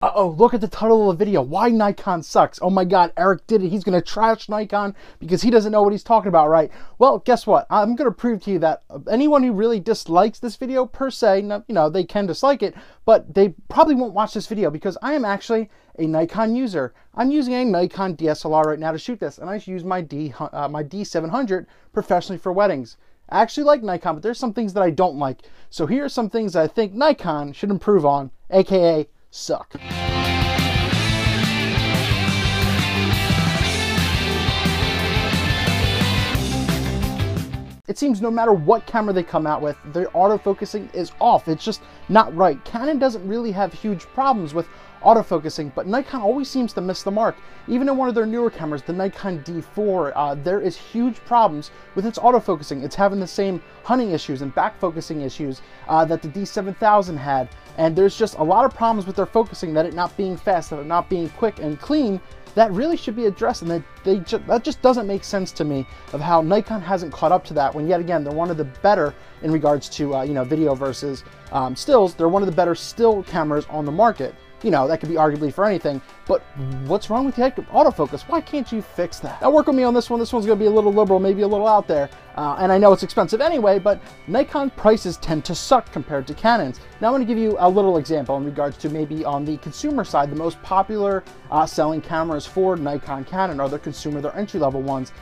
Uh-oh, look at the title of the video. Why Nikon sucks. Oh my God, Eric did it. He's going to trash Nikon because he doesn't know what he's talking about, right? Well, guess what? I'm going to prove to you that anyone who really dislikes this video per se, you know, they can dislike it, but they probably won't watch this video because I am actually a Nikon user. I'm using a Nikon DSLR right now to shoot this, and I use my D700 professionally for weddings. I actually like Nikon, but there's some things that I don't like. So here are some things that I think Nikon should improve on, aka suck. It seems no matter what camera they come out with, their autofocusing is off. It's just not right. Canon doesn't really have huge problems with autofocusing, but Nikon always seems to miss the mark. Even in one of their newer cameras, the Nikon D4, there is huge problems with its autofocusing. It's having the same hunting issues and back focusing issues that the D7000 had. And there's just a lot of problems with their focusing, that it not being fast, that it not being quick and clean, that really should be addressed, and that just doesn't make sense to me of how Nikon hasn't caught up to that, when yet again they're one of the better in regards to you know, video versus stills. They're one of the better still cameras on the market. You know, that could be arguably for anything, but what's wrong with the autofocus? Why can't you fix that? Now work with me on this one. This one's gonna be a little liberal, maybe a little out there, and I know it's expensive anyway, but Nikon prices tend to suck compared to Canon's. Now I'm gonna give you a little example in regards to maybe on the consumer side, the most popular selling cameras for Nikon Canon are their consumer, their entry-level ones.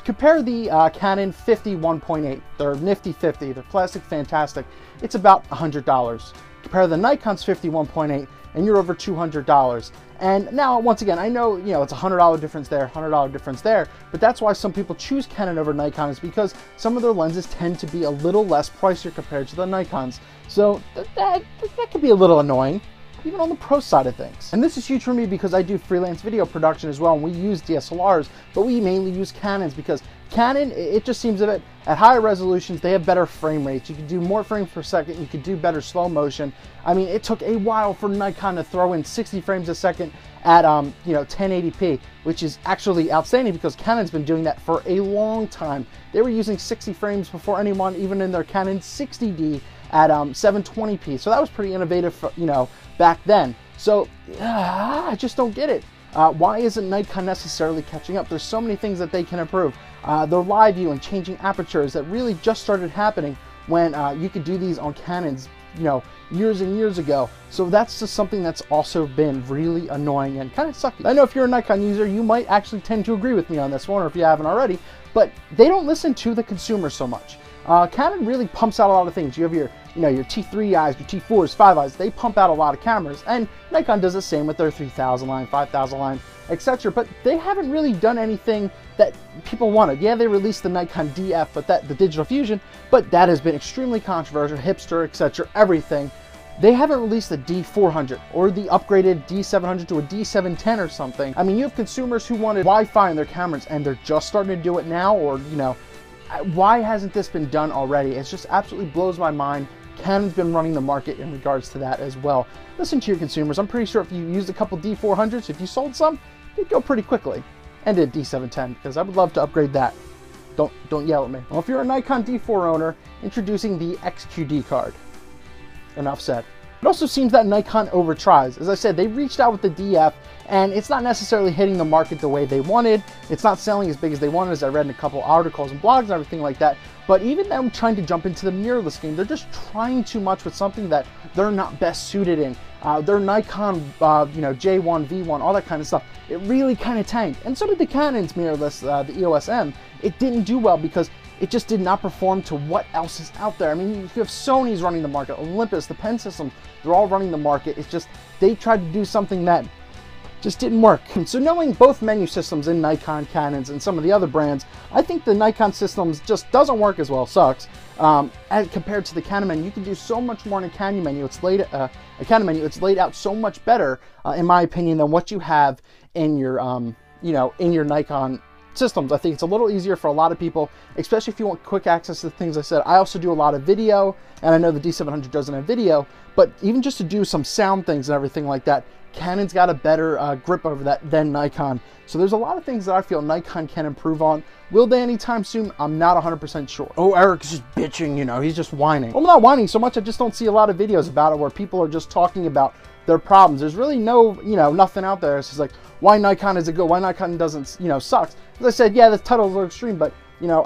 Compare the Canon 50 1.8, they're nifty 50, they're plastic fantastic. It's about $100. Compare the Nikon's 50 1.8, and you're over $200. And now, once again, I know, you know, it's a $100 difference there, $100 difference there, but that's why some people choose Canon over Nikon, is because some of their lenses tend to be a little less pricier compared to the Nikons. So that could be a little annoying, even on the pro side of things. And this is huge for me because I do freelance video production as well, and we use DSLRs, but we mainly use Canons because Canon, it just seems that at higher resolutions, they have better frame rates. You can do more frames per second, you can do better slow motion. I mean, it took a while for Nikon to throw in 60 frames a second at you know, 1080p, which is actually outstanding because Canon's been doing that for a long time. They were using 60 frames before anyone, even in their Canon 60D at 720p. So that was pretty innovative, you know, back then. So I just don't get it. Why isn't Nikon necessarily catching up? There's so many things that they can improve. Their live view and changing apertures that really just started happening when you could do these on Canons, you know, years and years ago. So that's just something that's also been really annoying and kind of sucky. I know if you're a Nikon user, you might actually tend to agree with me on this one, or if you haven't already, but they don't listen to the consumer so much. Canon really pumps out a lot of things. You have your, you know, your T3 eyes, your T4s, 5 eyes. They pump out a lot of cameras, and Nikon does the same with their 3000 line, 5000 line, etc. But they haven't really done anything that people wanted. Yeah, they released the Nikon DF, but the digital fusion, but that has been extremely controversial, hipster, etc. Everything. They haven't released the D400 or the upgraded D700 to a D710 or something. I mean, you have consumers who wanted Wi-Fi in their cameras, and they're just starting to do it now, or, you know, why hasn't this been done already? It just absolutely blows my mind. Canon's been running the market in regards to that as well. Listen to your consumers. I'm pretty sure if you used a couple D400s, if you sold some, it'd go pretty quickly. And a D710, because I would love to upgrade that. Don't yell at me. Well, if you're a Nikon D4 owner, introducing the XQD card. Enough said. It also seems that Nikon overtries. As I said, they reached out with the DF, and it's not necessarily hitting the market the way they wanted. It's not selling as big as they wanted, as I read in a couple articles and blogs and everything like that. But even them trying to jump into the mirrorless game, they're just trying too much with something that they're not best suited in. Their Nikon, you know, J1, V1, all that kind of stuff, it really kind of tanked. And so did the Canon's mirrorless, the EOS M. It didn't do well because it just did not perform to what else is out there. I mean, you have Sony's running the market, Olympus, the Pen Systems, they're all running the market. It's just, they tried to do something that just didn't work. And so knowing both menu systems in Nikon, Canons, and some of the other brands, I think the Nikon systems just doesn't work as well, sucks. As compared to the Canon menu, you can do so much more in a Canon menu. It's laid, it's laid out so much better, in my opinion, than what you have in your, you know, in your Nikon systems. I think it's a little easier for a lot of people, especially if you want quick access to the things I said. I also do a lot of video, and I know the D700 doesn't have video, but even just to do some sound things and everything like that, Canon's got a better grip over that than Nikon. So there's a lot of things that I feel Nikon can improve on. Will they anytime soon? I'm not 100% sure. Oh, Eric's just bitching, you know, he's just whining. Well, I'm not whining so much, I just don't see a lot of videos about it where people are just talking about their problems. There's really no, nothing out there. It's just like, why Nikon is it good? Why Nikon doesn't, sucks. As I said, yeah, the titles are extreme, but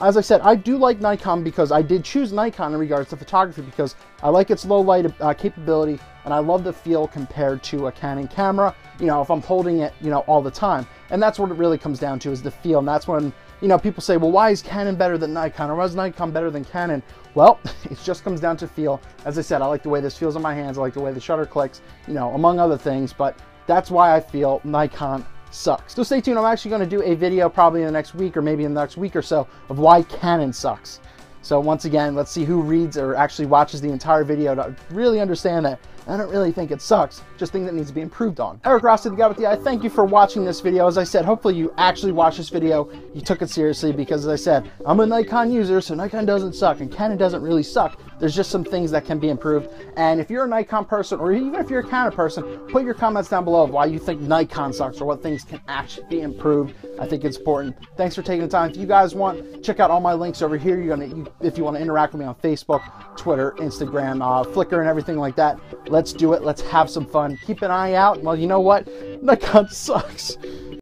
as I said, I do like Nikon because I did choose Nikon in regards to photography because I like its low light capability, and I love the feel compared to a Canon camera, if I'm holding it, all the time. And that's what it really comes down to, is the feel. And that's when, people say, well, why is Canon better than Nikon? Or why is Nikon better than Canon? Well, it just comes down to feel. As I said, I like the way this feels in my hands. I like the way the shutter clicks, among other things. But that's why I feel Nikon sucks. So stay tuned. I'm actually going to do a video probably in the next week or maybe in the next week or so of why Canon sucks. So once again, let's see who reads or actually watches the entire video to really understand that I don't really think it sucks, just think that needs to be improved on. Eric Rossi, the guy with the eye, thank you for watching this video. As I said, hopefully you actually watched this video, you took it seriously, because as I said, I'm a Nikon user, so Nikon doesn't suck, and Canon doesn't really suck. There's just some things that can be improved. And if you're a Nikon person, or even if you're a Canon person, put your comments down below of why you think Nikon sucks or what things can actually be improved. I think it's important. Thanks for taking the time. If you guys want, check out all my links over here. If you want to interact with me on Facebook, Twitter, Instagram, Flickr, and everything like that, let's do it. Let's have some fun. Keep an eye out. Well, you know what? Nikon sucks.